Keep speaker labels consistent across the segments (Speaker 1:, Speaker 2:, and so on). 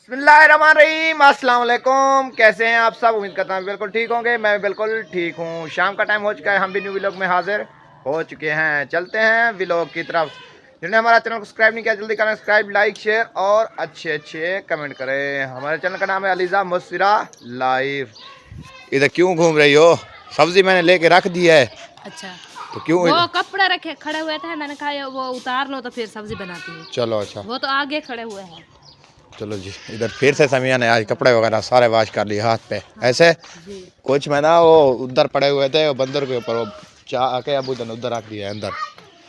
Speaker 1: बिस्मिल्लाहिर्रहमानिर्रहीम, अस्सलाम वालेकुम। कैसे हैं आप सब? उम्मीद करता हूँ बिल्कुल ठीक होंगे। मैं बिल्कुल ठीक हूँ। शाम का टाइम हो चुका है, हम भी न्यू व्लॉग में हाजिर हो चुके हैं। चलते हैं व्लॉग की तरफ। जिन्होंने हमारा चैनल को सब्सक्राइब नहीं किया जल्दी करें सब्सक्राइब, लाइक, शेयर और अच्छे अच्छे कमेंट करें। हमारे चैनल का नाम है अलीज़ा मुस्फिरा लाइव। इधर क्यों घूम रही हो? सब्जी मैंने लेके रख दी है।
Speaker 2: अच्छा,
Speaker 1: तो क्यों
Speaker 2: वो कपड़े रखे खड़े हुए थे, मैंने कहा वो उतार लो तो फिर सब्जी बनाती हूँ।
Speaker 1: चलो अच्छा,
Speaker 2: वो तो आगे खड़े हुए हैं।
Speaker 1: चलो जी। इधर फिर से समिया ने आज कपड़े वगैरह सारे वाश कर लिए हाथ पे।
Speaker 2: हाँ,
Speaker 1: ऐसे
Speaker 2: जी।
Speaker 1: कुछ मैं ना वो उधर पड़े हुए थे, वो बंदर के ऊपर, वो चाह के अब उधर रख दिया है अंदर।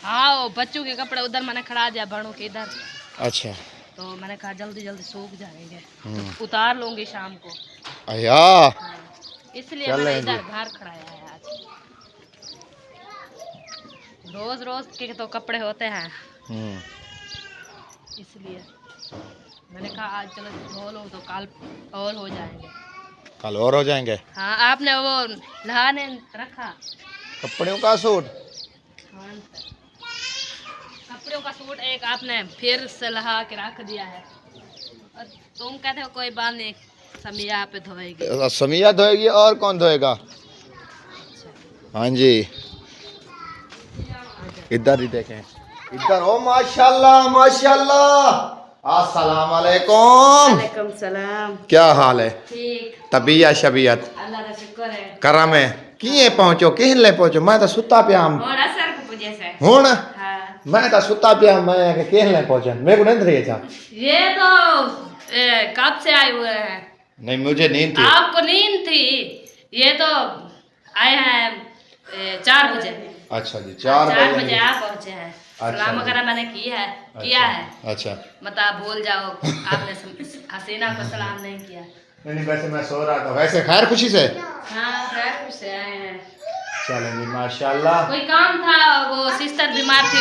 Speaker 2: हाँ, वो बच्चों के कपड़े उधर मैंने खड़ा दिया, बड़ों के इधर।
Speaker 1: अच्छा।
Speaker 2: तो मैंने कहा जल्दी जल्दी सूख जाएंगे तो उतार लूंगी शाम को।
Speaker 1: अया
Speaker 2: हाँ, इसलिए
Speaker 1: चल
Speaker 2: मैंने
Speaker 1: रहे
Speaker 2: इधर
Speaker 1: जी।
Speaker 2: घर खड़ाया है आज। रोज रोज के तो कपड़े होते हैं, इसलिए मैंने कहा आज चलो धो लो तो कल और हो जाएंगे।
Speaker 1: कल और हो जाएंगे।
Speaker 2: हाँ, आपने वो नहाने रखा
Speaker 1: कपड़ों का सूट।
Speaker 2: कपड़ों का सूट एक आपने फिर से लहा के रख दिया है, और तुम कहते हो कोई बात नहीं, समिया पे धोएगी।
Speaker 1: समिया धोएगी और कौन धोएगा? हाँ जी, इधर ही देखें, इधर। ओ माशाल्लाह माशाल्लाह, अस्सलाम वालेकुम।
Speaker 2: वालेकुम सलाम।
Speaker 1: क्या हाल है?
Speaker 2: ठीक,
Speaker 1: तबीयत शबीयत
Speaker 2: अल्लाह का शुक्र है।
Speaker 1: करम है। किए पहुंचो किन ले पहुंचो? मैं तो सुता पिया हूं।
Speaker 2: और असर को वजह से
Speaker 1: हूं
Speaker 2: हाँ।
Speaker 1: मैं तो सुता पिया, मैं किन ले पहुंचे? मेरे को नहीं रही था।
Speaker 2: ये तो कब से आए हुए हैं?
Speaker 1: नहीं मुझे नींद थी।
Speaker 2: आपको नींद थी? ये तो आए हैं 4 बजे।
Speaker 1: अच्छा जी, 4
Speaker 2: बजे आप पहुंचे हैं। सलाम वगैरह मैंने किया है।
Speaker 1: अच्छा,
Speaker 2: मत आप भूल जाओ, आपने हसीना को सलाम नहीं किया।
Speaker 1: नहीं वैसे मैं सो रहा था। वैसे खैर खुशी से।
Speaker 2: हाँ, खैर खुश से आए हैं।
Speaker 1: चलें जी माशाल्लाह।
Speaker 2: कोई काम था, वो सिस्टर बीमार थी,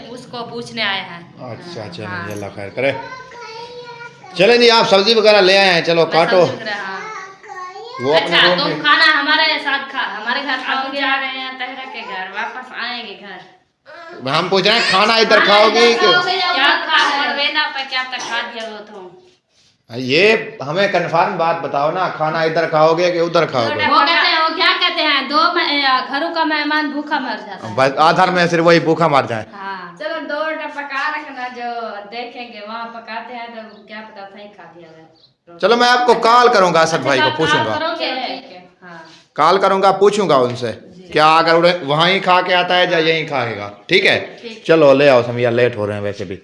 Speaker 2: उसको पूछने आए हैं।
Speaker 1: अच्छा चलें
Speaker 2: हाँ।
Speaker 1: जी, अल्लाह खैर करे। चलें जी, आप सब्जी वगैरह ले आए हैं, चलो
Speaker 2: मैं
Speaker 1: काटो।
Speaker 2: समझ रहा हूँ।
Speaker 1: वो अपने
Speaker 2: अच्छा,
Speaker 1: रूम
Speaker 2: तुम
Speaker 1: पे।
Speaker 2: खाना हमारे साथ हमारे घर खाओगे? आ रहे हैं तहरा के घर, वापस आएंगे घर।
Speaker 1: हम पूछ रहे हैं खाना इधर खाओगी कि
Speaker 2: क्या खा वेना पे क्या तक खा दिया वो तुम?
Speaker 1: ये हमें कंफर्म बात बताओ ना, खाना इधर खाओगे कि उधर खाओगे?
Speaker 2: वो कहते हैं, वो क्या कहते हैं, घरों का मेहमान भूखा मर जाता है।
Speaker 1: बस आधार में सिर्फ वही भूखा मर जाए।
Speaker 2: हाँ, चलो 2 पका रखना, जो देखेंगे वहाँ पकाते हैं तो क्या पता सही खा दिया जाए।
Speaker 1: चलो मैं आपको कॉल करूंगा, असद भाई को पूछूंगा।
Speaker 2: हाँ,
Speaker 1: कॉल करूंगा, पूछूंगा उनसे क्या अगर वहाँ ही खा के आता है या यहीं खाएगा। ठीक है, चलो ले आओ समिया, लेट हो रहे हैं वैसे भी।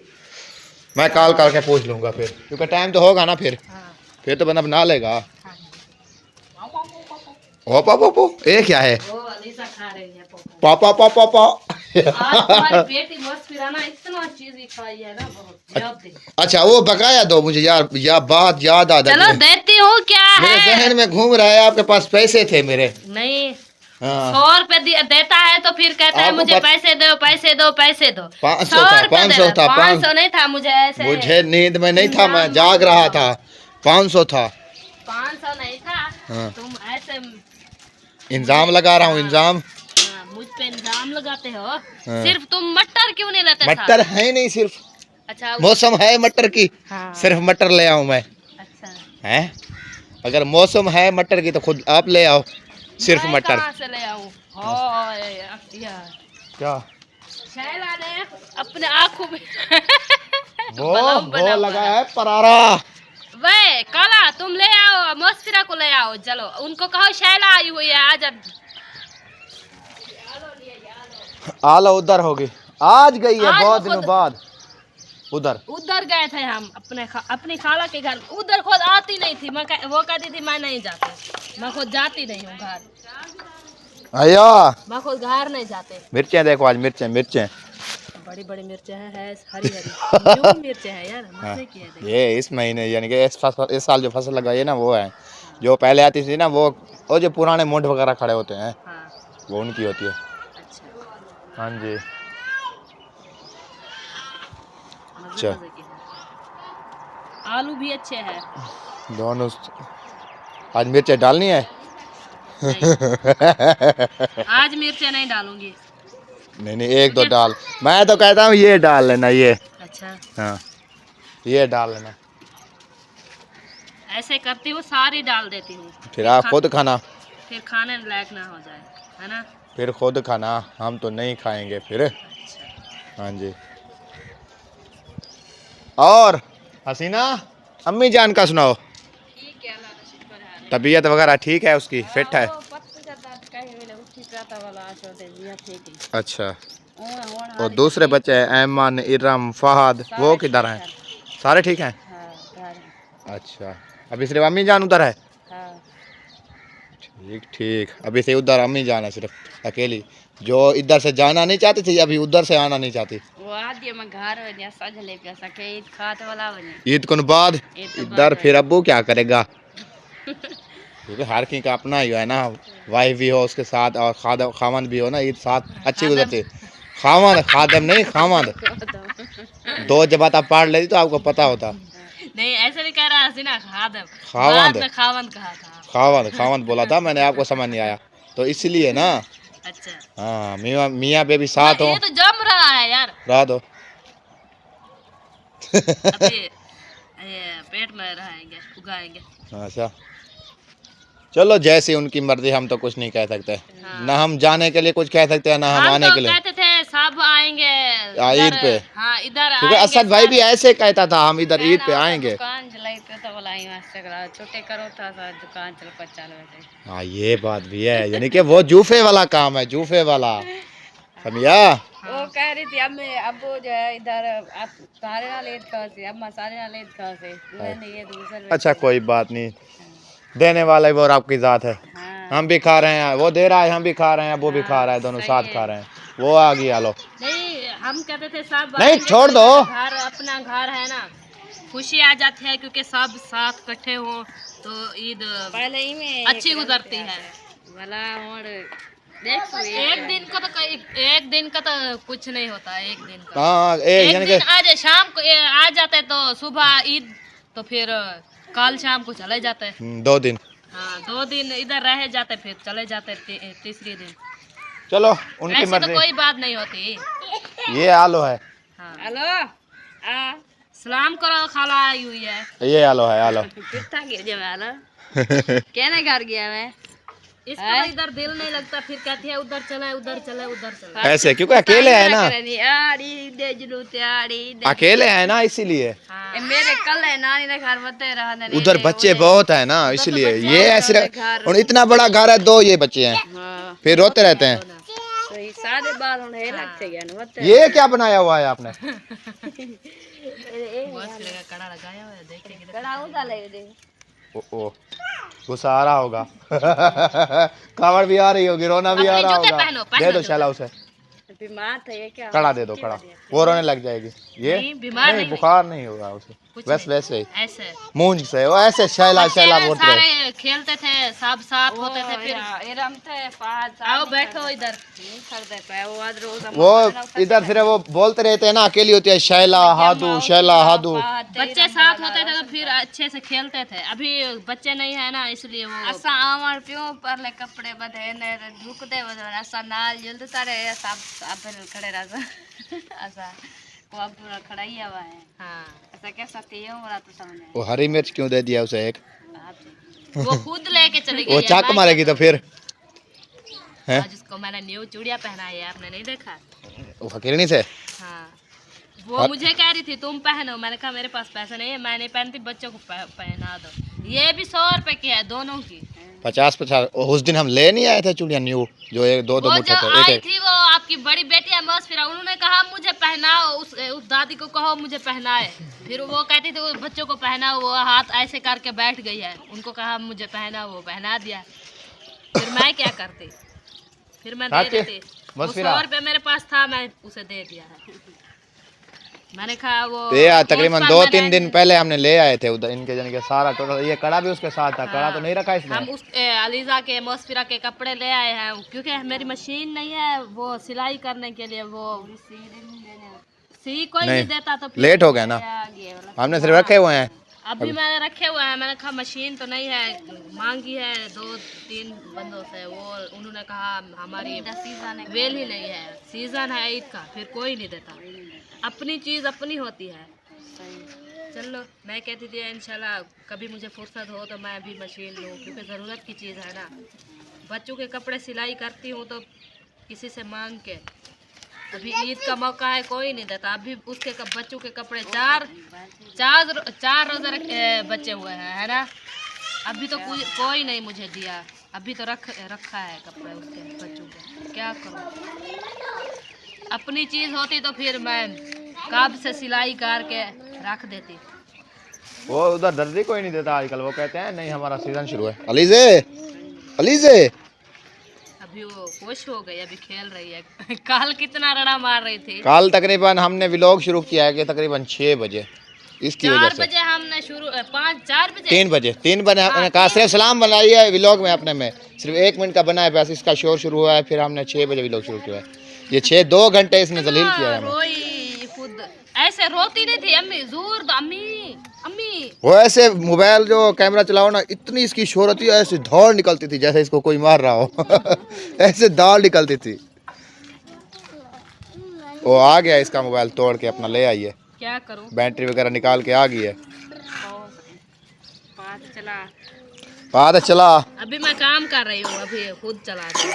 Speaker 1: मैं कॉल करके पूछ लूंगा फिर, क्योंकि टाइम तो होगा ना फिर।
Speaker 2: हाँ।
Speaker 1: फिर तो बंदा बना लेगा। ओ पापा ये क्या है?
Speaker 2: वो अलीसा खा रही है पोपो।
Speaker 1: पापा पापा पापा।
Speaker 2: आज तुम्हारी बेटी मुस्फिराना इतना चीज ही खाई है ना, बहुत ज्यादा।
Speaker 1: अच्छा वो बकाया दो मुझे यार, बात याद आ
Speaker 2: चलो देती हूँ, क्या
Speaker 1: मेरे
Speaker 2: है?
Speaker 1: जहन में घूम रहा है, आपके पास पैसे थे मेरे।
Speaker 2: नहीं,
Speaker 1: हाँ।
Speaker 2: 100 रुपए देता है तो फिर कहता है
Speaker 1: आपको
Speaker 2: मुझे पैसे दो पैसे दो पैसे दो।
Speaker 1: 500 था, 500 था,
Speaker 2: 500 नहीं था, मुझे ऐसे
Speaker 1: मुझे नींद में नहीं था, मैं जाग रहा था। 500 था।
Speaker 2: 500 नहीं था।
Speaker 1: हाँ।
Speaker 2: तुम ऐसे
Speaker 1: इंजाम लगा रहा हूँ, इंजाम।
Speaker 2: मुझ पे इल्जाम लगाते हो।
Speaker 1: हाँ।
Speaker 2: सिर्फ तुम मटर क्यों नहीं लेते?
Speaker 1: मटर है नहीं सिर्फ,
Speaker 2: अच्छा,
Speaker 1: मौसम है मटर की।
Speaker 2: हाँ।
Speaker 1: सिर्फ मटर ले आऊँ मैं?
Speaker 2: अच्छा,
Speaker 1: हैं? अगर मौसम है मटर की तो खुद आप ले आओ, सिर्फ
Speaker 2: मैं
Speaker 1: मटर।
Speaker 2: कहाँ से ले आऊँ?
Speaker 1: क्या
Speaker 2: शैला ने अपने आँखों में
Speaker 1: वो लगा है परारा।
Speaker 2: वे काला, तुम ले आओ, मुस्फिरा को ले आओ, चलो उनको कहो शैला आई हुई है, आज
Speaker 1: आलो उधर होगी, आज गई है
Speaker 2: आज
Speaker 1: बहुत
Speaker 2: वो
Speaker 1: दिनों बाद।
Speaker 2: उधर गए थे हम अपनी खाला के घर। उधर खुद आती नहीं थी, वो कहती थी मैं नहीं जाती, मैं खुद जाती नहीं हूँ घर,
Speaker 1: अया
Speaker 2: मैं खुद घर नहीं जाते।
Speaker 1: मिर्चें देखो, आज मिर्चें
Speaker 2: बड़ी बड़ी मिर्चें हैं, हरी हरी मिर्चें हैं यार, मजे की है।
Speaker 1: ये इस महीने यानी कि इस साल जो फसल लगाई है ना वो है, जो पहले आती थी ना वो जो पुराने मूंठ वगैरह खड़े होते हैं।
Speaker 2: हाँ।
Speaker 1: वो उनकी होती है।
Speaker 2: अच्छा,
Speaker 1: हाँ जी।
Speaker 2: मजे की है। आलू भी अच्छे हैं
Speaker 1: दोनों। आज मिर्चें डालनी है?
Speaker 2: आज मिर्चें नहीं डालूंगी।
Speaker 1: नहीं एक दो डाल, मैं तो कहता हूँ ये डाल लेना, ये।
Speaker 2: अच्छा,
Speaker 1: हाँ ये डाल लेना।
Speaker 2: ऐसे करती हूँ, सारी डाल देती हूँ।
Speaker 1: फिर आप खुद खाना,
Speaker 2: फिर खाने लायक ना हो जाए, है ना।
Speaker 1: फिर खुद खाना, हम तो नहीं खाएंगे फिर।
Speaker 2: अच्छा।
Speaker 1: हाँ जी। और हसीना, अम्मी जान का सुनाओ।
Speaker 2: ठीक है, अल्लाह का शुक्र है।
Speaker 1: तबीयत वगैरह ठीक है उसकी, फिट है?
Speaker 2: वो पत्ते का दांत कहीं मिले उठी जाता वाला आशो दे दिया, ठीक है।
Speaker 1: अच्छा।
Speaker 2: और
Speaker 1: और दूसरे बच्चे ऐमन, इरम, फहद, वो किधर हैं? सारे ठीक हैं?
Speaker 2: हाँ,
Speaker 1: अच्छा, अभी सिर्फ अम्मी जान उधर है?
Speaker 2: हाँ।
Speaker 1: ठीक ठीक, अभी से उधर अम्मी जान है सिर्फ अकेली, जो इधर से जाना नहीं चाहती थी अभी उधर से आना नहीं चाहती।
Speaker 2: वो आदि में घर हो जा सजले पे सके ईद खात वाला बने।
Speaker 1: ईद को बाद इधर फिर अब्बू क्या करेगा? क्योंकि हर की का अपना ही है ना, वाइफ भी हो उसके साथ और खामद भी हो ना, ईद साथ अच्छी गुजरती। खामद, खादम नहीं खामद, दो जब आप पढ़ लेती तो आपको पता होता।
Speaker 2: नहीं ऐसे नहीं कह रहा हसीना, खादम
Speaker 1: खावंद।
Speaker 2: बाद में खावंद कहा था।
Speaker 1: खावंद, खावंद बोला था मैंने, आपको समझ नहीं आया तो इसलिए ना।
Speaker 2: अच्छा।
Speaker 1: हाँ, मियाँ बेबी साथ हो।
Speaker 2: ये तो जम रहा है यार।
Speaker 1: रहा दो।
Speaker 2: अभी ये पेट में रहेंगे, उगाएंगे।
Speaker 1: अच्छा, चलो जैसी उनकी मर्जी, हम तो कुछ नहीं कह सकते।
Speaker 2: हाँ।
Speaker 1: ना हम जाने के लिए कुछ कह सकते हैं, ना हम आने
Speaker 2: तो
Speaker 1: के लिए।
Speaker 2: कहते थे सब आएंगे
Speaker 1: ईद पे।
Speaker 2: हाँ इधर
Speaker 1: क्योंकि असद भाई भी ऐसे कहता था हम इधर ईद पे आएंगे।
Speaker 2: दुकान चलाई पे तो बोला छोटे करो था दुकान चल 50 वैसे।
Speaker 1: हाँ ये बात भी है, यानी कि वो जूफे वाला काम है, जूफे वाला, समझा।
Speaker 2: वो कह रही थी अब्बू जो है इधर आप सारे ना लेट खाओ, अम्मा सारे ना लेट खाओ से मैंने ये दूसरे।
Speaker 1: अच्छा कोई बात नहीं, देने वाला वो आपकी जात है।
Speaker 2: हाँ।
Speaker 1: हम भी खा रहे हैं, वो दे रहा है, हम भी खा रहे हैं, वो भी खा रहा है, दोनों साथ खा रहे हैं। वो आ गया लो।
Speaker 2: नहीं हम कहते थे सब
Speaker 1: नहीं छोड़ दो,
Speaker 2: घर अपना घर है ना, खुशी आ जाती है क्योंकि सब साथ इकट्ठे हो तो ईद पहले ही में अच्छी गुजरती है। भला और एक दिन का तो कुछ नहीं होता, एक दिन का।
Speaker 1: हाँ
Speaker 2: एक दिन आज शाम को आ जाते तो सुबह ईद, तो फिर कल शाम को चले जाते।
Speaker 1: 2 दिन।
Speaker 2: हाँ 2 दिन इधर रह जाते फिर चले जाते तीसरे दिन।
Speaker 1: चलो उनकी
Speaker 2: ऐसे
Speaker 1: मर्जी।
Speaker 2: तो कोई बात नहीं होती।
Speaker 1: ये आलो है।
Speaker 2: हाँ। हेलो सलाम करो, खाला आई हुई है।
Speaker 1: ये आलो है, आलो।
Speaker 2: कितना गिर गया आलो कहने घर गया मैं, इसका तो इधर दिल नहीं लगता, फिर कहती है उधर चले उधर चले उधर चले।
Speaker 1: ऐसे क्योंकि अकेले है ना, अकेले है ना इसीलिए।
Speaker 2: हाँ। मेरे कल है नानी ने घर बते रहा,
Speaker 1: उधर बच्चे बहुत है ना इसलिए ये ऐसे। और इतना बड़ा घर है, 2 ये बच्चे हैं, फिर रोते रहते हैं।
Speaker 2: सारे बाल होने लगते हैं।
Speaker 1: ये क्या बनाया हुआ है आपने?
Speaker 2: कड़ा लगाया हुआ है, देखिए कड़ा उतार ले।
Speaker 1: ओ गुस्सा आ रहा होगा। कावड़ भी आ रही होगी, रोना भी आ रहा होगा। दे दो शैला उसे,
Speaker 2: बीमार था ये क्या?
Speaker 1: कड़ा दे दो, कड़ा वो रोने लग जाएगी। ये
Speaker 2: बीमार
Speaker 1: नहीं, बुखार नहीं होगा उसे, वैसे ही
Speaker 2: ऐसे
Speaker 1: मूंज से वो ऐसे शैला शैला बोलते रहे।
Speaker 2: सारे खेलते थे, सब साथ होते थे, फिर आओ बैठो इधर।
Speaker 1: वो इधर फिर वो बोलते रहते हैं ना, अकेली होती है शैला हादू, शैला हादू।
Speaker 2: बच्चे साथ होते थे तो फिर अच्छे से खेलते थे, अभी बच्चे नहीं है ना इसलिए वो असा आमर प्यों पर ले कपड़े बधे ने ढुकते बधे असा नाल जल्द सारे सब अब खड़े रहा ऐसा वो पूरा खड़ा ही हुआ है। हाँ ऐसा कैसा थी बोला तो समझ।
Speaker 1: वो हरी मिर्च क्यों दे दिया उसे एक?
Speaker 2: वो खुद लेके चली गई।
Speaker 1: वो चाक मारेगी तो फिर है।
Speaker 2: जिसको मैंने न्यू चूड़िया पहनाई है, आपने नहीं देखा?
Speaker 1: वो फकीरनी से।
Speaker 2: हाँ वो मुझे कह रही थी तुम पहनो, मैंने कहा मेरे पास पैसे नहीं है, मैं नहीं पहनती, बच्चों को पहना दो। ये भी 100 रुपए की है दोनों की।
Speaker 1: 50-50। उस दिन हम ले नहीं आए थे चूड़ियां न्यू, जो 1-2 मुठ्ठे थे,
Speaker 2: आई थी वो आपकी बड़ी बेटी है मौसफिरा, उन्होंने कहा मुझे पहनाओ, उस दादी को कहो मुझे पहनाए, फिर वो कहती थी बच्चों को पहनाओ, वो हाथ ऐसे करके बैठ गई है, उनको कहा मुझे पहनाओ, वो पहना दिया। फिर मैं क्या करती, फिर मैं दे देती। 100 रुपये मेरे पास था, मैं उसे दे दिया है। मैंने कहा वो
Speaker 1: तकरीबन 2-3 दिन पहले हमने ले आए थे उधर इनके जन के सारा टोटल, ये कड़ा भी उसके साथ था। हाँ। कड़ा तो नहीं रखा इसने।
Speaker 2: हम उस अलीजा के मौसफिरा के कपड़े ले आए हैं क्योंकि मेरी मशीन नहीं है वो सिलाई करने के लिए, वो सी कोई नहीं देता तो
Speaker 1: लेट हो गया ना, हमने सिर्फ रखे हुए हैं
Speaker 2: अभी मैंने रखे हुए हैं। मैंने कहा मशीन तो नहीं है, मांगी है 2-3 बंदों से, वो उन्होंने कहा हमारी वेल ही नहीं है, सीजन है ईद का, फिर कोई नहीं देता। अपनी चीज अपनी होती है। चलो मैं कहती थी इंशाल्लाह कभी मुझे फुर्सत हो तो मैं भी मशीन लूँ, क्योंकि ज़रूरत की चीज़ है ना। बच्चों के कपड़े सिलाई करती हूँ तो किसी से मांग के। अभी ईद का मौका है, कोई नहीं देता। अभी उसके बच्चों के कपड़े चार रोज़ा बचे हुए हैं, है ना। अभी तो कोई नहीं मुझे दिया। अभी तो रखा है कपड़े उसके बच्चों के, क्या करूँ। अपनी चीज़ होती तो फिर मैं कब से सिलाई करके रख देती।
Speaker 1: वो उधर दर्जी कोई नहीं देता आजकल, वो कहते हैं नहीं हमारा सीजन शुरू है। अलीजे अलीजे
Speaker 2: अभी वो खुश हो गई, अभी खेल रही है। कल कितना रड़ा मार रही थी।
Speaker 1: कल तकरीबन हमने व्लॉग शुरू किया है कि तकरीबन 6 बजे, इसकी वजह
Speaker 2: 4
Speaker 1: से
Speaker 2: बजे हमने शुरू 4 बजे
Speaker 1: 3 बजे हमने कहा सिर्फ सलाम बनाई है व्लॉग में अपने में, सिर्फ 1 मिनट का बना है बस, इसका शोर शुरू हुआ है। फिर हमने 6 बजे व्लॉग शुरू किया है। ये 2 घंटे इसने जलील किया है हमें।
Speaker 2: रोई खुद, ऐसे रोती नहीं थी अम्मी, जोर दो अम्मी अम्मी।
Speaker 1: वो ऐसे मोबाइल जो कैमरा चलाओ ना, इतनी इसकी शोर होती है, ऐसे धौड़ निकलती थी जैसे इसको कोई मार रहा हो। ऐसे दौड़ निकलती थी। वो आ गया, इसका मोबाइल तोड़ के अपना ले आई है।
Speaker 2: क्या करूं,
Speaker 1: बैटरी वगैरह निकाल के आ गई है। पता चला
Speaker 2: अभी मैं काम कर रही हूँ, अभी खुद चला दूँ।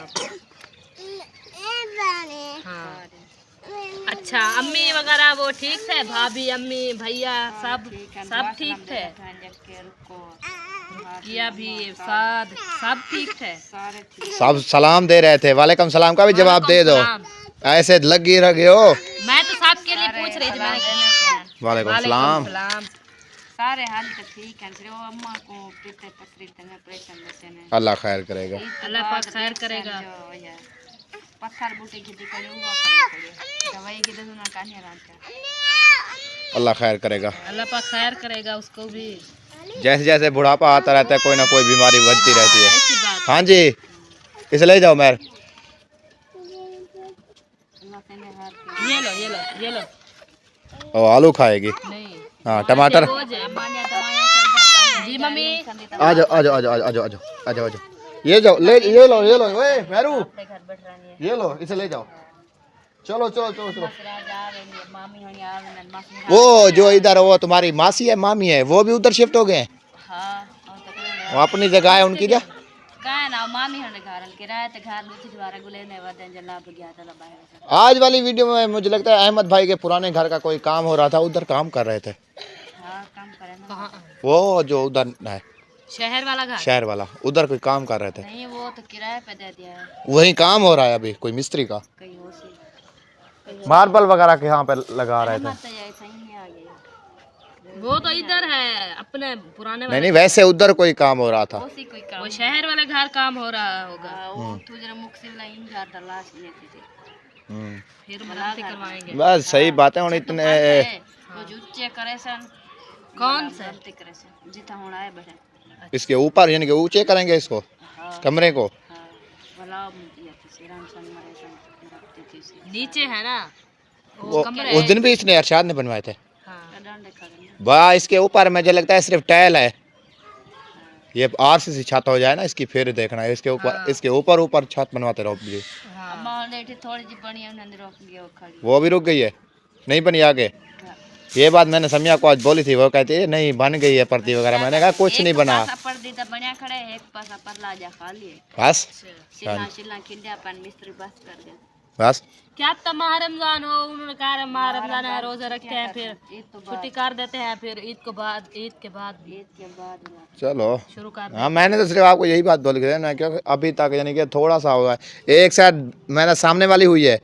Speaker 2: हाँ अच्छा, अम्मी वगैरह वो ठीक थे, भाभी अम्मी भैया सब ठीक थे। किया भी सब ठीक थे।
Speaker 1: सब सलाम दे रहे थे, वालेकुम सलाम का भी जवाब दे दो, ऐसे लगी रहे हो।
Speaker 2: मैं तो सबके लिए पूछ रही थी।
Speaker 1: वालेकुम सलाम।
Speaker 3: सारे हाल तो ठीक है, सिर्फ अम्मा को पीते तकरीर में परेशान है।
Speaker 1: अल्लाह खैर करेगा,
Speaker 2: अल्लाह पाक खैर करेगा।
Speaker 3: पत्थर बूटे की दिक्कत हुआ, दवाई की तो ना कहानी रहा।
Speaker 1: अल्लाह खैर करेगा,
Speaker 2: अल्लाह पाक खैर करेगा उसको भी।
Speaker 1: जैसे जैसे बुढ़ापा आता रहता है कोई ना कोई बीमारी बढ़ती रहती है।
Speaker 2: ऐसी बात।
Speaker 1: हाँ जी, इसे ले जाओ मैर।
Speaker 2: ये लो
Speaker 1: ओ आलू खाएगी।
Speaker 2: नहीं,
Speaker 1: हाँ टमाटर।
Speaker 2: जी मम्मी
Speaker 1: आ जाओ आ जाओ आ जाओ आ जाओ आ जाओ आ जाओ, ये जाओ ये लो ओए मैरू, ये लो इसे ले जाओ। चलो चलो चलो चलो। वो जो इधर वो तुम्हारी मासी है मामी है, वो भी उधर शिफ्ट हो गए हैं। वो अपनी जगह है उनकी क्या। आज वाली वीडियो में मुझे लगता है अहमद भाई के पुराने घर का कोई काम हो रहा था, उधर काम कर रहे थे। वो जो उधर है
Speaker 2: शहर वाला घर,
Speaker 1: शहर वाला, उधर कोई काम कर रहे थे।
Speaker 3: नहीं वो तो किराए पे दे दिया है,
Speaker 1: वही काम हो रहा है अभी, कोई मिस्त्री का
Speaker 3: कहीं हो सी
Speaker 1: मार्बल वगैरह के यहाँ पे लगा रहे थे।
Speaker 2: वो तो इधर है अपने पुराने वाले।
Speaker 1: नहीं वैसे उधर कोई काम हो रहा था।
Speaker 2: वो शहर वाले घर काम हो रहा होगा। फिर मराठी करवाएंगे।
Speaker 1: बस सही बात है। इतने
Speaker 2: कौन से
Speaker 3: जितना होना है बड़े
Speaker 1: इसके ऊपर यानी कि ऊंचे करेंगे इसको, कमरे को।
Speaker 2: नीचे है ना
Speaker 1: वो
Speaker 2: कमरे।
Speaker 1: उस दिन भी इसने अरशाद ने बनवाए थे।
Speaker 2: हाँ।
Speaker 1: वाह, इसके ऊपर मुझे लगता है सिर्फ टाइल है। ये आरसीसी छत हो जाए ना इसकी, फिर देखना है इसके ऊपर। इसके ऊपर छत बनवाते रहो। वो भी रुक गई है, नहीं बनी आगे। ये बात मैंने समिया को आज बोली थी, वो कहती है नहीं बन गई है पर्दी वगैरह। मैंने कहा कुछ नहीं बना। बस
Speaker 2: क्या तो माह रमजान हो, उन्होंने कहा माह रमजान है, रोजा रखते हैं, फिर छुट्टी कर देते हैं, फिर ईद के बाद
Speaker 1: चलो
Speaker 2: शुरू कर।
Speaker 1: हाँ, मैंने तो सिर्फ आपको यही बात बोली थी ना, क्योंकि अभी तक यानी कि थोड़ा सा होगा। एक साइड मैंने सामने वाली हुई है,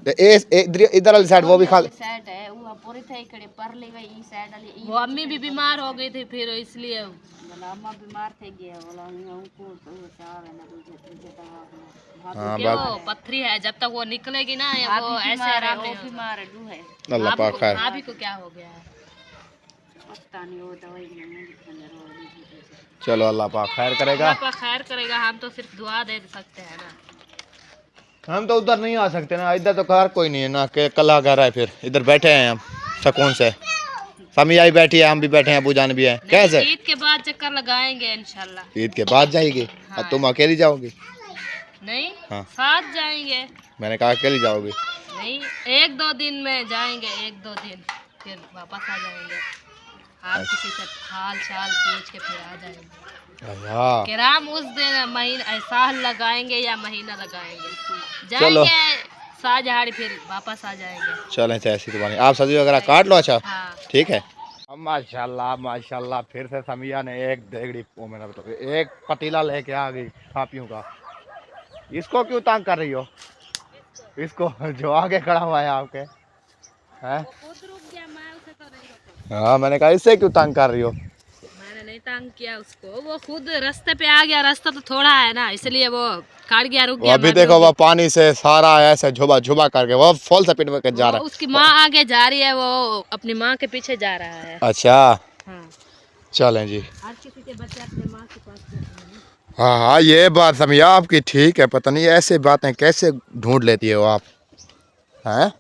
Speaker 1: इधर वाली साइड वो भी खा।
Speaker 2: वो अम्मी भी बीमार हो गई थी, फिर इसलिए
Speaker 3: बीमार थे गया
Speaker 1: हाँ,
Speaker 2: वो पत्थरी है, जब तक वो निकलेगी ना वो ऐसे आराम नहीं होगा।
Speaker 3: बीमार है
Speaker 1: अल्लाह पाक खैर।
Speaker 2: भाभी को क्या हो गया है
Speaker 3: पता नहीं, वो दवाई
Speaker 1: चलो अल्लाह पाक खैर करेगा।
Speaker 2: अल्लाह पाक खैर करेगा। हम तो सिर्फ दुआ दे सकते हैं ना।
Speaker 1: हम तो उधर नहीं आ सकते ना, इधर तो कार कोई नहीं है ना, के कल आ रहा है। फिर इधर बैठे हैं हम सुकून से, समिया भी बैठी है, हम भी बैठे हैं, अबू जान भी है। कैसे
Speaker 2: ईद के बाद चक्कर लगाएंगे इंशाल्लाह।
Speaker 1: ईद के बाद जाएगी?
Speaker 2: हाँ।
Speaker 1: तुम अकेली जाओगी?
Speaker 2: नहीं
Speaker 1: हाँ।
Speaker 2: साथ जाएंगे।
Speaker 1: मैंने कहा अकेली जाओगी?
Speaker 2: नहीं 1-2 दिन में जाएंगे, 1-2 दिन। फिर वापस आ जाएंगे। आप किसी से हाल चाल पूछ के फिर आ जाएंगे।
Speaker 1: हाँ
Speaker 2: किराम उस दिन महीना साल लगाएंगे या महीना लगाएंगे,
Speaker 1: चलो।
Speaker 2: जाएंगे शाहजहाड़ी फिर वापस आ जाएंगे।
Speaker 1: चलें ऐसी तो बानी, आप सब्जी वगैरह काट लो। अच्छा
Speaker 2: हाँ
Speaker 1: ठीक है। अब माशाल्लाह माशाल्लाह फिर से समिया ने एक देगड़ी वो मैंने बताया एक पतीला लेके आ गई खापियों का। इसको क्यों तंग कर रही हो? इसको जो आगे खड़ा हुआ है आपके हैं?
Speaker 2: खुद रुक गया, मैं उसे तो नहीं रोका।
Speaker 1: हाँ मैंने कहा इससे क्यों तंग कर रही हो?
Speaker 2: मैंने नहीं तंग किया उसको, वो खुद रास्ते पे आ गया। रास्ता तो थोड़ा है ना, इसलिए वो काट गया, रुक
Speaker 1: वो
Speaker 2: गया।
Speaker 1: अभी
Speaker 2: मैं
Speaker 1: देखो
Speaker 2: रुक
Speaker 1: वो पानी से सारा ऐसे झुबा झुबा करके वो फुल स्पीड में जा
Speaker 2: गया।
Speaker 1: रहा
Speaker 2: वो उसकी माँ आगे जा रही है, वो अपनी माँ के पीछे जा रहा है।
Speaker 1: है। अच्छा
Speaker 2: हाँ,
Speaker 1: चलें जी।
Speaker 2: हर किसी के बच्चे अपने माँ के पास जाते हैं।
Speaker 1: हाँ हाँ ये बात समिया आपकी ठीक है। पता नहीं ऐसे बातें कैसे ढूंढ लेती है वो आप हैं?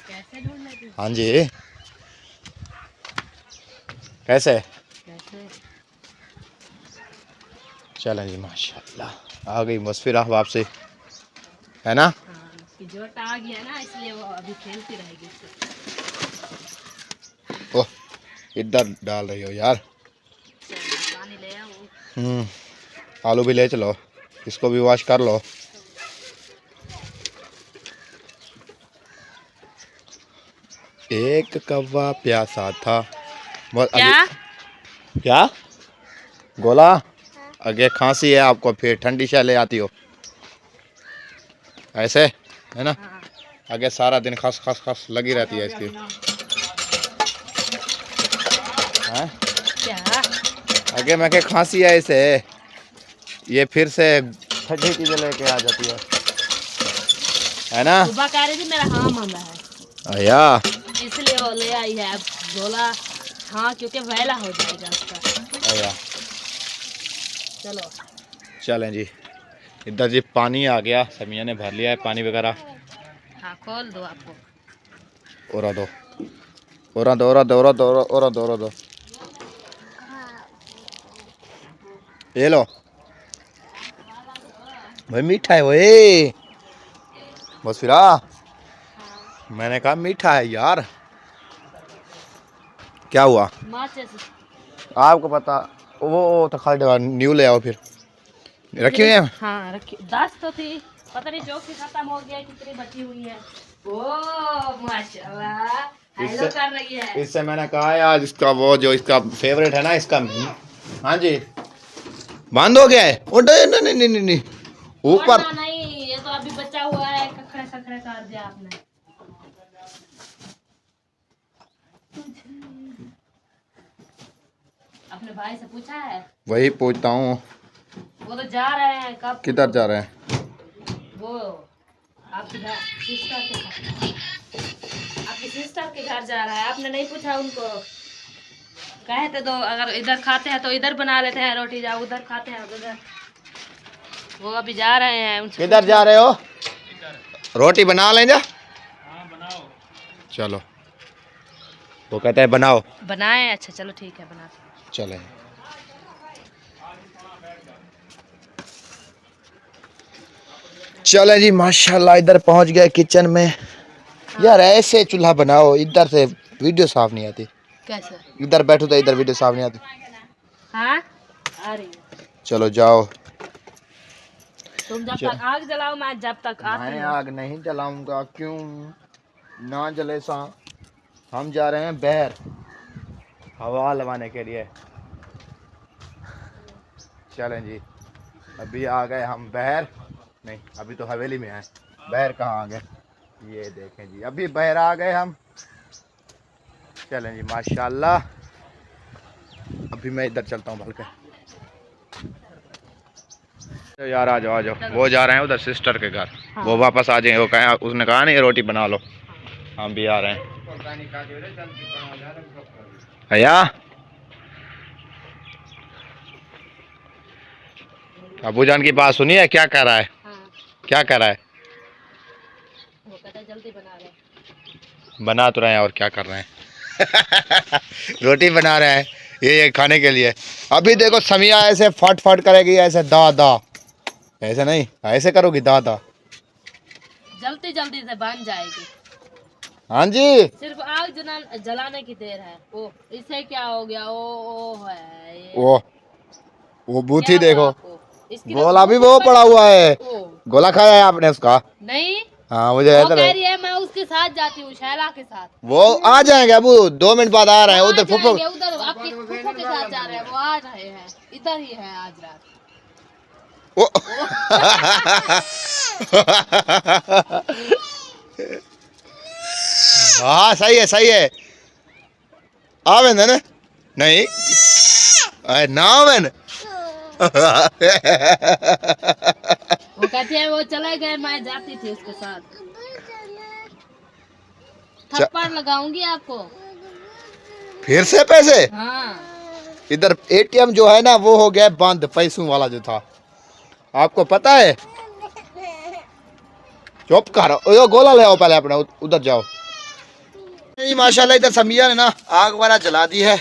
Speaker 2: कैसे ढूंढ लेती?
Speaker 1: हाँ जी कैसे?
Speaker 2: कैसे?
Speaker 1: चलें जी माशाल्लाह आ गई मुस्फिरा वापसी है ना?
Speaker 2: हाँ, उसकी जोट आ गया ना, इसलिए वो अभी खेलती रहेगी उससे।
Speaker 1: ओह इधर डाल रही हो यार।
Speaker 2: चलो, पानी ले आओ।
Speaker 1: आलू भी ले चलो, इसको भी वॉश कर लो। एक कौवा प्यासा था बहुत
Speaker 2: क्या?
Speaker 1: क्या गोला? आगे खांसी है आपको, फिर ठंडी चाय ले आती हो ऐसे है ना?
Speaker 2: हाँ।
Speaker 1: आगे सारा दिन खस खस खस लगी रहती है इसकी हैं?
Speaker 2: क्या?
Speaker 1: आगे मैं के खांसी है इसे, ये फिर से ठंडी चीजें लेके आ जाती है ना?
Speaker 2: सुबह कह रही थी मेरा हाँ मामा है,
Speaker 1: अया
Speaker 2: इसलिए वो ले आई है। अब बोला हाँ, क्योंकि वैला हो जाएगा उसका।
Speaker 1: अया
Speaker 2: चलो
Speaker 1: चलें जी। इधर जी पानी आ गया, समिया ने भर लिया है पानी वगैरह।
Speaker 2: हाँ, खोल दो आपको।
Speaker 1: और दो और दो और दो और दो और दो और दो ये लो भाई, मीठा है वो ये बस फिर मैंने कहा मीठा है यार। क्या हुआ?
Speaker 2: माचिस
Speaker 1: आपको पता वो तो खाली न्यू ले आओ फिर रखी हुई है।
Speaker 2: हाँ रखी, 10 तो थी, पता नहीं चौकी खत्म हो गया, कितनी बची हुई है। ओ माशाल्लाह, हेलो कर रही है।
Speaker 1: इससे मैंने कहा है आज इसका वो जो इसका फेवरेट है ना इसका। हाँ जी बंद हो गया है। ओ नहीं नहीं नहीं नहीं ऊपर
Speaker 2: वरना नहीं, ये तो अभी बचा हुआ है, कखड़े सखड़े कर दिया आपने। अपने भाई से पूछा है?
Speaker 1: वही पूछता हूँ।
Speaker 2: वो तो जा रहे हैं। कब?
Speaker 1: किधर जा रहे हैं?
Speaker 2: वो आपकी सिस्टर के घर, आपकी सिस्टर के घर जा रहा है। आपने नहीं पूछा उनको? कहे थे तो अगर इधर खाते हैं तो इधर बना लेते हैं रोटी, जाओ उधर खाते हैं उधर। वो अभी जा रहे हैं। उनसे
Speaker 1: किधर जा रहे हो? रोटी बना लें जा। हाँ बनाओ। चलो वो कहते हैं बनाओ।
Speaker 2: बनाए। अच्छा चलो ठीक है, बना।
Speaker 1: चले चले जी माशाल्लाह इधर पहुंच गए किचन में। यार ऐसे चूल्हा बनाओ, इधर से वीडियो साफ नहीं आती।
Speaker 2: कैसे?
Speaker 1: इधर बैठो तो इधर वीडियो साफ नहीं आती।
Speaker 2: हाँ आ रही है।
Speaker 1: चलो जाओ।
Speaker 2: तुम जब तक आग जलाओ, मैं जब तक आती
Speaker 1: मैं
Speaker 2: हूँ।
Speaker 1: आग नहीं जलाऊंगा, क्यों ना जले सा। हम जा रहे हैं बहर हवा लगाने के लिए। चलें जी अभी आ गए हम बहर, नहीं अभी तो हवेली में हैं। बहर कहाँ आ गए? ये देखें जी अभी बहर आ गए हम। चलें जी माशाल्लाह। अभी मैं इधर चलता हूँ बल्कि यार आ जाओ। वो जा रहे हैं उधर सिस्टर के घर।
Speaker 2: हाँ।
Speaker 1: वो वापस आ जाएंगे। वो कहा उसने कहा नहीं रोटी बना लो। हम भी आ रहे हैं। भैया अबू जान की बात सुनिए, क्या कह रहा है?
Speaker 2: हाँ।
Speaker 1: क्या कह रहा है?
Speaker 2: वो कहता है जल्दी बना रहे।
Speaker 1: बना तो रहे हैं और क्या कर रहे हैं? रोटी बना रहे हैं ये खाने के लिए। अभी देखो समिया ऐसे फट फट करेगी, ऐसे दा दा, ऐसे नहीं ऐसे करोगी दा दा।
Speaker 2: जल्दी जल्दी से बन जाएगी।
Speaker 1: हाँ जी,
Speaker 2: सिर्फ आग जलाने की देर है। ओ इससे क्या हो गया? ओ है ये।
Speaker 1: वो बूथी
Speaker 2: क्या हुआ
Speaker 1: देखो,
Speaker 2: आपको? इसकी तो
Speaker 1: गोला भी
Speaker 2: भूख
Speaker 1: वो
Speaker 2: पड़ी
Speaker 1: पड़ा हुआ है।
Speaker 2: ओ
Speaker 1: गोला खाया है आपने उसका?
Speaker 2: नहीं,
Speaker 1: हाँ मुझे
Speaker 2: वो
Speaker 1: इधर
Speaker 2: कह रही है मैं उसके साथ जाती हूँ, शैला के साथ।
Speaker 1: वो आ जाएंगे अबू, 2 मिनट बाद आ रहे हैं।
Speaker 2: वो आ
Speaker 1: उधर फुफो
Speaker 2: जाएंगे, उधर आपके फूफो के साथ जा रहे हैं, वो आ रहे हैं, इधर ही है आज रात।
Speaker 1: वो हाँ सही है सही है। आवे ना नहीं ना आवे न।
Speaker 2: वो कहती है वो चले गए, मैं जाती थी उसके साथ। थप्पड़ लगाऊंगी आपको।
Speaker 1: फिर से पैसे?
Speaker 2: हाँ
Speaker 1: इधर एटीएम जो है ना वो हो गया बंद, पैसों वाला जो था, आपको पता है? चुप करो, यो गोला ले आओ पहले अपना, उधर जाओ। नहीं माशाल्लाह इधर समिया ने ना आग वगैरह जला दी है,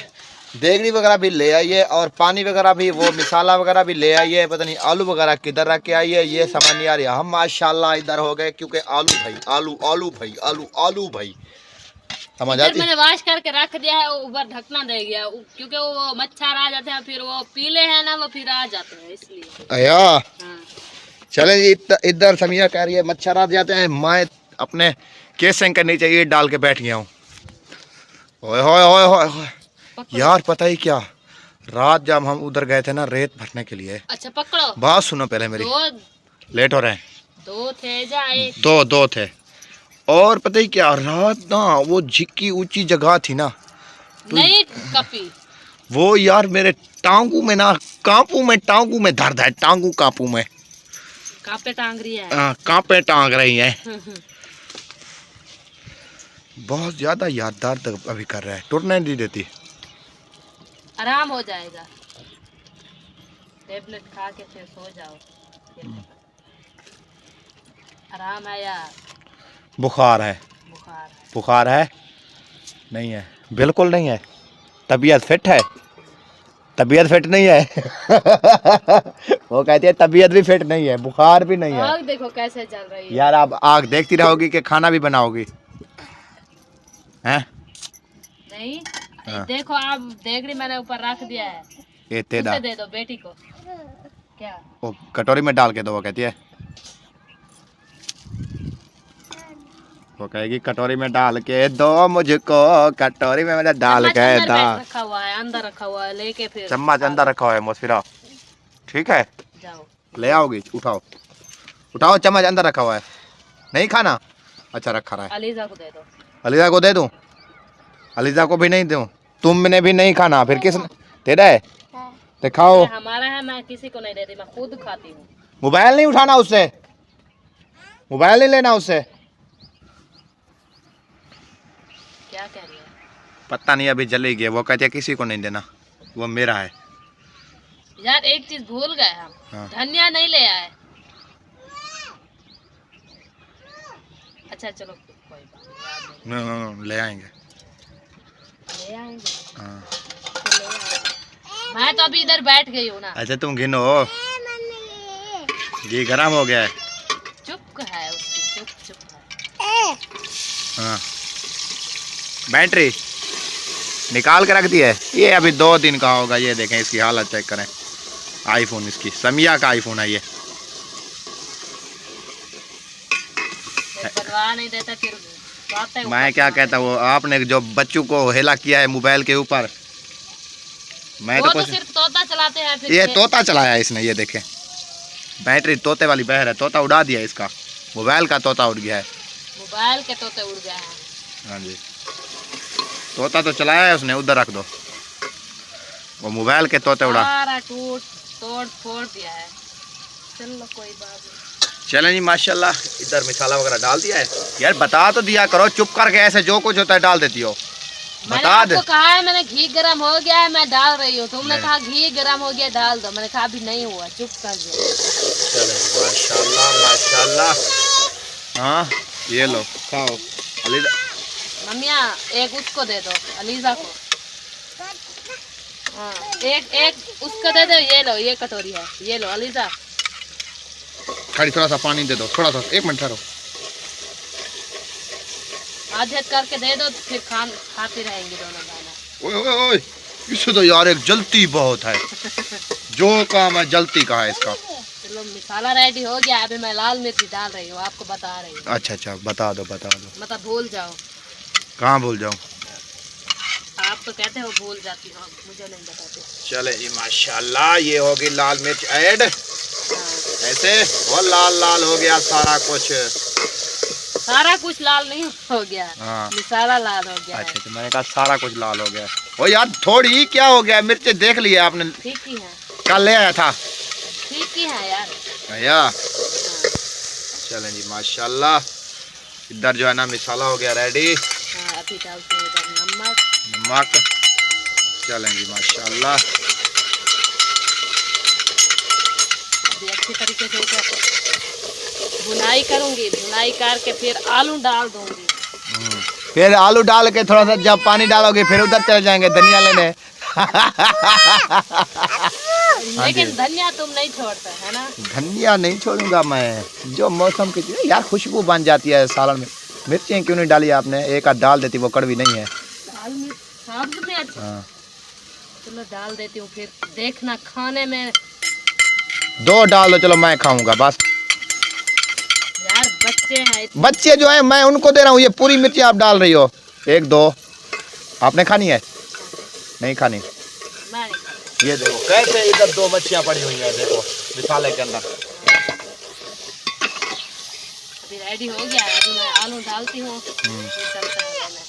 Speaker 1: देगड़ी वगैरह भी ले आई है और पानी वगैरह भी, वो मिसाला वगैरह भी ले आई है। पता नहीं आलू वगैरह किधर रख के आई है, ये समझ नहीं आ रही। हम माशाल्लाह इधर हो गए क्योंकि आलू भाई, आलू आलू भाई, आलू आलू भाई, समझ आती?
Speaker 2: मैंने वॉश करके रख दिया है, ऊपर ढकना दे गया क्योंकि वो मच्छर आ जाते हैं, फिर वो पीले हैं ना, वो फिर आ जाते हैं इसलिए।
Speaker 1: अया
Speaker 2: हाँ।
Speaker 1: चले जी, इधर समिया कह रही है मच्छर आ जाते हैं, मैं अपने केसिंग के नीचे ईंट डाल के बैठ गया हूँ। ओए होए होए होए होए यार, पता ही क्या, रात जब हम उधर गए थे ना रेत भरने के लिए।
Speaker 2: अच्छा पकड़ो,
Speaker 1: बात सुनो पहले मेरी, लेट हो रहे हैं।
Speaker 2: दो थे जाए,
Speaker 1: दो थे। और पता ही क्या, रात ना वो झिक्की ऊंची जगह थी ना,
Speaker 2: नहीं कपी,
Speaker 1: वो यार मेरे टांगू में ना, कांपू में, टांगू में दर्द है, टांगू कांपू में
Speaker 2: कांपे टांग रही है।
Speaker 1: कांपे टांग रही है। बहुत ज्यादा यार दर्द अभी कर रहा है, टूटने नहीं देती।
Speaker 2: आराम हो जाएगा, टेबलेट खा के फिर सो जाओ, आराम है यार।
Speaker 1: बुखार है? बुखार है नहीं है, बिल्कुल नहीं है। तबीयत फिट है? तबीयत फिट नहीं है। वो कहती है तबीयत भी फिट नहीं है, बुखार भी नहीं है।
Speaker 2: आग देखो कैसे जल रही है
Speaker 1: यार आप आग देखती रहोगी कि खाना भी बनाओगी हैं?
Speaker 2: नहीं
Speaker 1: हाँ।
Speaker 2: देखो आप देख रही, मैंने ऊपर रख दिया है,
Speaker 1: ये तेरा
Speaker 2: उसे दे दो बेटी को। क्या?
Speaker 1: वो कटोरी में डाल के दो, वो कहती है, वो कहेगी कटोरी में डाल के दो मुझको, कटोरी में मैंने डाल के दो।
Speaker 2: रखा हुआ है, अंदर रखा हुआ है, लेके फिर
Speaker 1: चम्मच अंदर रखा हुआ है मुसफिरा, ठीक है?
Speaker 2: जाओ
Speaker 1: ले आओगी, उठाओ उठाओ, चम्मच अंदर रखा हुआ है, नहीं खाना? अच्छा रखा रहा है।
Speaker 2: अलीजा को दे दो।
Speaker 1: अलीजा को दे दूं? अलीजा को भी नहीं दूं? तुमने भी नहीं खाना, फिर किस तेरा है तो खाओ।
Speaker 2: हमारा है, मैं किसी को नहीं देती, मैं खुद खाती हूँ।
Speaker 1: मोबाइल नहीं उठाना उससे, मोबाइल नहीं लेना उससे।
Speaker 2: क्या कह रही है?
Speaker 1: पता नहीं, अभी जली गई। वो कहती है किसी को नहीं देना, वो मेरा है।
Speaker 2: यार एक चीज भूल गए हम,
Speaker 1: हाँ।
Speaker 2: धनिया नहीं ले आए। अच्छा चलो कोई बात नहीं,
Speaker 1: ले आएंगे।
Speaker 2: ले आएंगे।
Speaker 1: हाँ।
Speaker 2: तो ले आएंगे। मैं तो अभी इधर बैठ गई हूँ ना।
Speaker 1: अच्छा तुम गिनो, घी गरम हो गया है।
Speaker 2: चुप है उसकी, चुप है।
Speaker 1: हाँ। बैटरी निकाल के रख दी है, ये अभी 2 दिन का होगा। ये देखें इसकी हालत चेक करें, आईफोन, इसकी समिया का आईफोन है ये।
Speaker 2: बनवा नहीं देता फिर बातें
Speaker 1: मैं क्या कहता हूँ, आपने जो बच्चों को हेला किया है मोबाइल के ऊपर, मैं
Speaker 2: वो
Speaker 1: तो कुछ
Speaker 2: सिर्फ तोता चलाते हैं फिर
Speaker 1: ये तोता चलाया इसने। ये देखें बैटरी तोते वाली बहर है, तोता उड़ा दिया इसका, मोबाइल का तोता उड़ गया है।
Speaker 2: मोबाइल के तोते उड़ गए हैं।
Speaker 1: हाँ जी, तोता तो चलाया है उसने, उधर रख दो, वो मोबाइल के तोते उड़ा।
Speaker 2: सारा टूट तोड़ फोड़ दिया है। चलो कोई बात नहीं।
Speaker 1: चलें जी माशाल्लाह, इधर मसाला वगैरह डाल दिया है। यार बता तो दिया करो, चुप करके ऐसे जो कुछ होता है डाल देती हो। बता दे।
Speaker 2: मैंने कहा है, मैंने घी गरम हो गया है, मैं डाल रही हूँ। तुमने कहा घी गरम हो गया डाल दो, मैंने कहा अभी नहीं हुआ, चुप कर दो।
Speaker 1: चलो माशाल्लाह माशाल्लाह। हाँ ये लो खाओ। अलीजा
Speaker 2: मम्मिया एक उसको दे दो, अलीजा को। हाँ एक उसको दे दो। ये लो, ये कटोरी है, ये लो अलीजा।
Speaker 1: खाली थोड़ा सा पानी दे दो, थोड़ा सा, 1 मिनट ठहरो।
Speaker 2: आधे करके दे दो, फिर खाते रहेंगे दोनों दाना।
Speaker 1: ओए ओए ओए, इसे तो यार एक जलती बहुत है। जो काम है जलती का है इसका।
Speaker 2: चलो मसाला रेडी हो गया, अभी मैं लाल मिर्ची डाल रही हूँ, आपको बता रही हूँ।
Speaker 1: अच्छा अच्छा, बता दो बता दो।
Speaker 2: मतलब भूल जाओ।
Speaker 1: कहाँ भूल जाऊँ?
Speaker 2: आप तो कहते हो भूल जाती हो, मुझे नहीं बताते।
Speaker 1: चले जी माशाल्लाह, ये होगी लाल मिर्च ऐड।
Speaker 2: हाँ।
Speaker 1: ऐसे और लाल लाल हो गया सारा कुछ।
Speaker 2: सारा कुछ लाल नहीं हो गया,
Speaker 1: हाँ।
Speaker 2: मसाला लाल हो गया।
Speaker 1: अच्छा, तो मैंने कहा सारा कुछ लाल हो गया। ओ यार थोड़ी क्या हो गया, मिर्चें देख ली है आपने?
Speaker 2: ठीक ही है,
Speaker 1: कल ले आया था।
Speaker 2: ठीक ही है यार।
Speaker 1: भैया चलें जी माशाल्लाह, इधर जो है ना मसाला हो गया रेडी।
Speaker 2: हाँ, अभी डालते हैं इधर नमक।
Speaker 1: नमक। चलें जी माशाल्लाह,
Speaker 2: अभी अच्छी तरीके से इसे भुनाई करूंगी, भुनाई करके फिर आलू डाल दूंगी।
Speaker 1: फिर आलू डाल के थोड़ा सा जब पानी डालोगे फिर उधर चले जाएंगे धनिया लेने।
Speaker 2: लेकिन धनिया तुम नहीं छोड़ते है ना? धनिया
Speaker 1: नहीं छोड़ूंगा मैं, जो मौसम की चीज़ यार खुशबू बन जाती है सालन में। मिर्चें क्यों नहीं डाली आपने? एक आध डाल देती, वो कड़वी नहीं है।
Speaker 2: लाल मिर्च साबुत में अच्छा।
Speaker 1: हाँ।
Speaker 2: चलो डाल देती हूँ, फिर देखना खाने में।
Speaker 1: 2 डाल दो, चलो मैं खाऊंगा बस।
Speaker 2: यार बच्चे हैं,
Speaker 1: बच्चे जो है मैं उनको दे रहा हूँ, ये पूरी मिर्ची आप डाल रही हो। 1 2 आपने खानी है? नहीं खानी?
Speaker 2: मैं नहीं खाता।
Speaker 1: ये देखो कैसे इधर 2 मच्छियाँ पड़ी हुई हैं, देखो मसाले के अंदर।
Speaker 2: अभी रेडी हो गया है, अभी मैं आलू डालती हूँ, फिर चलता है लेने।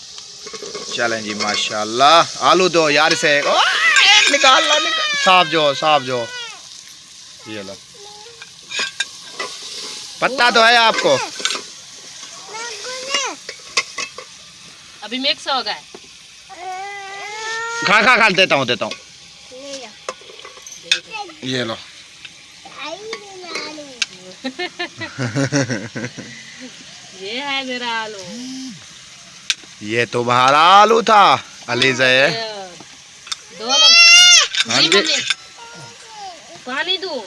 Speaker 1: चलें जी माशाल्लाह, आलू दो यार इसे। निकाल लो, साफ जो साफ जो। ये लो, पत्ता तो है आपको।
Speaker 2: अभी मिक्स हो गए।
Speaker 1: खा खा खा, देता हूँ देता हूँ। ये लो।
Speaker 2: ये है मेरा आलू।
Speaker 1: ये तुम्हारा आलू था अलीज़ा है।
Speaker 2: दोनों।
Speaker 1: हाँ
Speaker 2: जी
Speaker 1: जी।
Speaker 2: मम्मी, पानी दूं?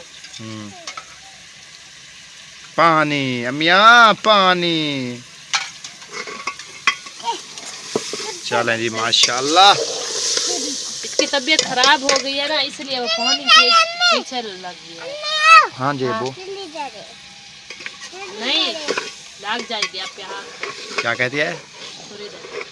Speaker 1: पानी अम्मिया पानी। चलें जी माशाल्लाह।
Speaker 2: इसकी तबीयत खराब हो गई है ना, इसलिए वो पानी के पीछे लग गया है।
Speaker 1: हाँ जी वो
Speaker 2: नहीं लग जाएगी आपके हाथ।
Speaker 1: क्या कहती है?
Speaker 2: थोड़ी देर।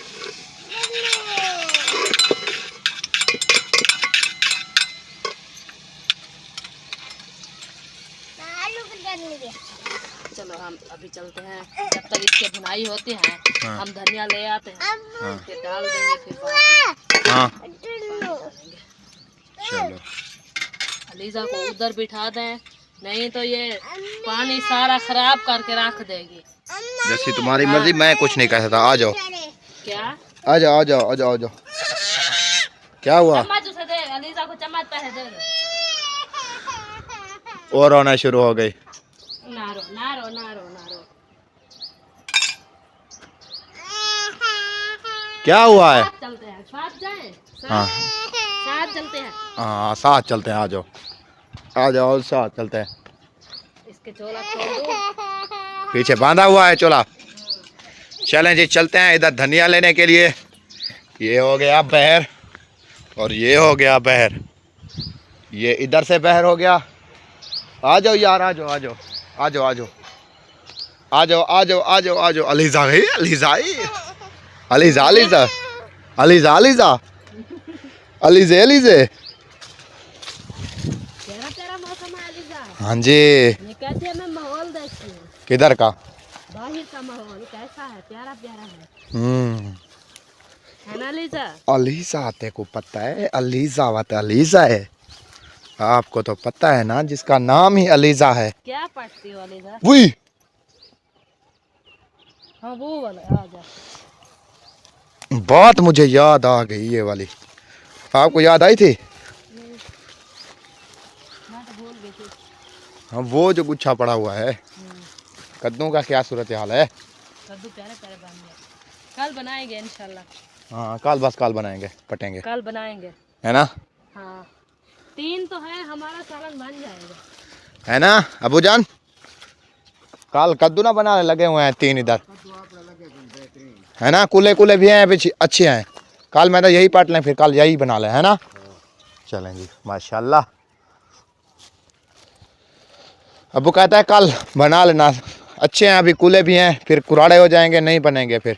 Speaker 2: चलो हम अभी चलते हैं, जब तक इसकी भुनाई होती है।
Speaker 1: हाँ।
Speaker 2: हम धनिया ले आते हैं।
Speaker 1: हाँ।
Speaker 2: फिर डाल देंगे, फिर बाद में
Speaker 1: हाँ
Speaker 2: करेंगे।
Speaker 1: चलो।
Speaker 2: अलीज़ा को उधर बिठा दें, नहीं तो ये पानी सारा खराब करके रख देगी।
Speaker 1: जैसी तुम्हारी मर्जी, मैं कुछ नहीं कह सकता। आ जाओ।
Speaker 2: क्या?
Speaker 1: आ जाओ आ जाओ आ जाओ आ जाओ। क्या हुआ?
Speaker 2: चम्मच उसे दे, अलीज़ा को चम्मच पहले दे दो।
Speaker 1: और रोना शुरू हो गई।
Speaker 2: ना रो ना रो ना रो ना रो।
Speaker 1: क्या हुआ है?
Speaker 2: साथ चलते हैं, साथ जाएं,
Speaker 1: हाँ
Speaker 2: साथ चलते हैं।
Speaker 1: हाँ साथ चलते हैं, आ जाओ आ जाओ साथ चलते हैं।
Speaker 2: इसके चोला खोल दो।
Speaker 1: पीछे बांधा हुआ है चोला। चलें जी चलते हैं इधर धनिया लेने के लिए। ये हो गया बहर और ये हो गया बहर, ये इधर से बहर हो गया। आ जाओ यार, आ जाओ आ जाओ आ जाओ आ जाओ आ जाओ आ जाओ आ जाओ आ जाओ। अलीज़ा गई, अलीज़ा आई, अलीज़ा अलीज़ा अलीज़ा अलीज़ा अलीज़े अलीज़े।
Speaker 2: तेरा तेरा मौसम है अलीज़ा।
Speaker 1: हाँ जी।
Speaker 2: ये कैसे मैं माहौल देखती हूँ,
Speaker 1: किधर का?
Speaker 2: बाहर का माहौल कैसा है? प्यारा प्यारा है ना अलीज़ा?
Speaker 1: अलीज़ा आते को पता है, अलीज़ा वाता अलीज़ा है। आपको तो पता है ना, जिसका नाम ही अलीज़ा है।
Speaker 2: क्या पढ़ती हो अलीज़ा?
Speaker 1: वही।
Speaker 2: हाँ वो वाला, आ जा।
Speaker 1: बात मुझे याद आ गई ये वाली। आपको याद आई थी?
Speaker 2: मैं तो भूल गई थी।
Speaker 1: हाँ वो जो गुच्छा पड़ा हुआ है, कद्दू का क्या सूरत हाल है?
Speaker 2: कद्दू प्यारे प्यारे बन गए, कल बनाएंगे इंशाल्लाह।
Speaker 1: हाँ कल, बस कल बनाएंगे, पटेंगे,
Speaker 2: कल बनाएंगे
Speaker 1: है ना?
Speaker 2: हाँ 3 तो है, हमारा सालन बन जाएगा,
Speaker 1: है ना अबू जान? कल कद्दू ना बनाने लगे हुए हैं 3 इधर। है ना, कूले कूले भी हैं अभी अच्छे हैं। कल मैं तो यही पाट लें, फिर कल यही बना लें, है ना। चलें जी, माशाल्लाह। अबू कहता है कल बना लेना, अच्छे हैं, अभी कूले भी हैं, फिर कुराड़े हो जाएंगे, नहीं बनेंगे फिर।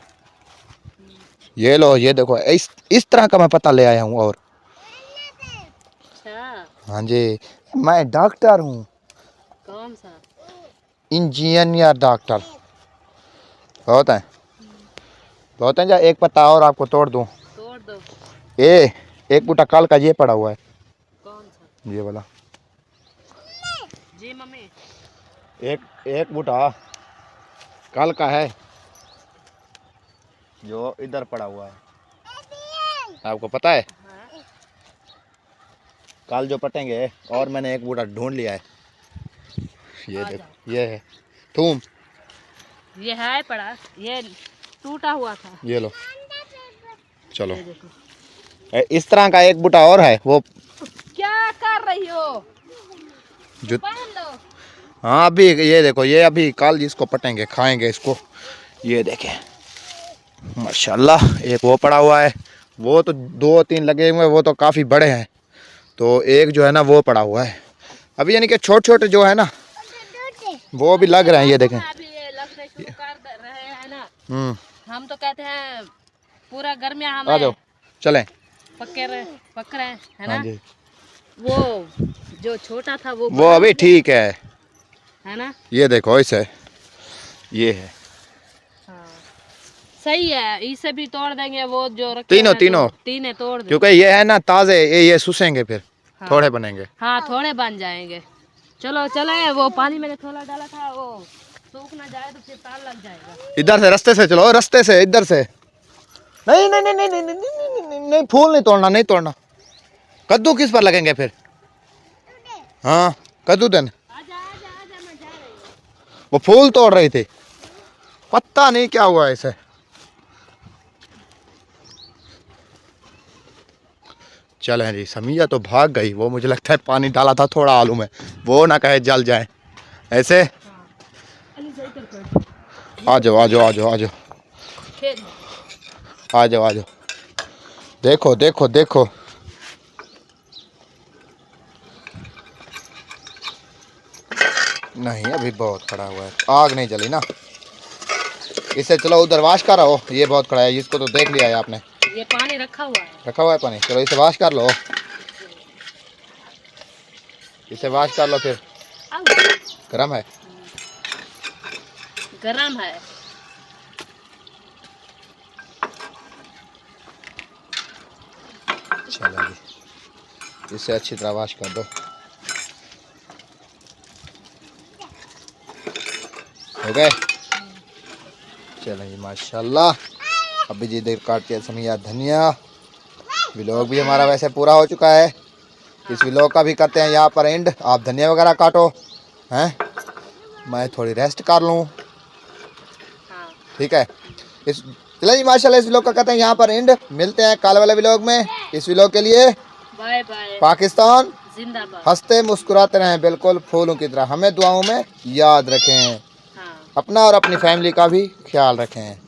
Speaker 1: ये लो, ये देखो, इस तरह का मैं पता ले आया हूँ। और
Speaker 2: अच्छा,
Speaker 1: हाँ जी, मैं डॉक्टर हूँ,
Speaker 2: कौन सा?
Speaker 1: Engineer doctor. बहुत है, बहुत है। जा एक पत्ता और आपको तोड़ दूँ।
Speaker 2: तोड़ दो।
Speaker 1: ये एक बूटा कल का ये पड़ा हुआ है,
Speaker 2: कौन सा?
Speaker 1: ये वाला।
Speaker 2: जी मम्मी।
Speaker 1: एक बूटा कल का है जो इधर पड़ा हुआ है, आपको पता है।
Speaker 2: हाँ।
Speaker 1: कल जो पटेंगे, और मैंने एक बूटा ढूंढ लिया है। ये
Speaker 2: आ
Speaker 1: देखो, ये है थूम,
Speaker 2: ये है पड़ा, ये टूटा हुआ था।
Speaker 1: ये लो, चलो।
Speaker 2: ये देखो।
Speaker 1: इस तरह का एक बूटा और है, वो
Speaker 2: क्या कर रही हो?
Speaker 1: जो
Speaker 2: पहन लो।
Speaker 1: हाँ अभी ये देखो, ये अभी कल जिसको पटेंगे खाएंगे इसको। ये देखें माशाल्लाह, एक वो पड़ा हुआ है, वो तो 2-3 लगे हुए हैं, वो तो काफ़ी बड़े हैं। तो एक जो है ना वो पड़ा हुआ है अभी, यानी कि छोटे छोटे जो है ना वो भी लग रहे हैं। ये देखें,
Speaker 2: अभी ये लगने शुरू कर रहे हैं ना।
Speaker 1: हम्म,
Speaker 2: हम तो कहते हैं पूरा गर्मियाँ
Speaker 1: आ
Speaker 2: हमें
Speaker 1: जाओ, चलें।
Speaker 2: पक रहे हैं, है
Speaker 1: हाँ
Speaker 2: ना।
Speaker 1: जी,
Speaker 2: वो जो छोटा था वो
Speaker 1: वो अभी ठीक है।
Speaker 2: है ना।
Speaker 1: ये देखो, इसे ये है,
Speaker 2: हाँ सही है, इसे भी तोड़ देंगे। वो जो रखे
Speaker 1: तीनों
Speaker 2: हैं
Speaker 1: तीनों,
Speaker 2: तीनों तोड़ दे।
Speaker 1: क्योंकि ये है ना ताज़े, ये सूसेंगे फिर।
Speaker 2: हाँ।
Speaker 1: थोड़े बनेंगे।
Speaker 2: हाँ थोड़े बन जाएंगे। चलो चले, वो पानी मैंने थोड़ा डाला था, वो सूख ना जाए तो फिर ताल लग जाएगा।
Speaker 1: इधर से रास्ते से चलो, रास्ते से इधर से। नहीं नहीं नहीं नहीं नहीं नहीं नहीं नहीं, नहीं, फूल नहीं तोड़ना, नहीं तोड़ना। कद्दू किस पर लगेंगे फिर? हाँ कद्दू देन।
Speaker 2: आजा आजा आजा, मैं जा रही हूँ।
Speaker 1: वो फूल तोड़ रही थी, पता नहीं क्या हुआ इसे। चलें जी, समिया तो भाग गई। वो मुझे लगता है पानी डाला था थोड़ा आलू में, वो ना कहे जल जाए ऐसे। आ जाओ आ जाओ आ जाओ आ जाओ
Speaker 2: खेल।
Speaker 1: आ जाओ आ जाओ। देखो देखो देखो, नहीं अभी बहुत खड़ा हुआ है, आग नहीं जली ना इसे। चलो उधर वाश कर रहो, ये बहुत खड़ा है, इसको तो देख लिया है आपने।
Speaker 2: ये पानी रखा हुआ है।
Speaker 1: रखा हुआ है पानी, चलो इसे वाश कर लो, इसे वाश कर लो फिर।
Speaker 2: आओ।
Speaker 1: गर्म है,
Speaker 2: गरम है।
Speaker 1: चलो जी, इसे अच्छी तरह वाश कर दो। हो गए, चलो जी माशाल्लाह। अभी जी देर काट के समिया धनिया। व्लॉग भी हमारा वैसे पूरा हो चुका है, इस व्लॉग का भी करते हैं यहाँ पर एंड। आप धनिया वगैरह काटो हैं, मैं थोड़ी रेस्ट कर लूँ,
Speaker 2: हाँ।
Speaker 1: ठीक है। इस चलो जी माशाल्लाह, इस व्लॉग का करते हैं यहाँ पर एंड। मिलते हैं कल वाले व्लॉग में। इस व्लॉग के लिए
Speaker 2: बाय बाय।
Speaker 1: पाकिस्तान
Speaker 2: जिंदाबाद।
Speaker 1: हंसते मुस्कुराते रहें, बिल्कुल फूलों की तरह। हमें दुआओं में याद रखें,
Speaker 2: हाँ।
Speaker 1: अपना और अपनी फैमिली का भी ख्याल रखें।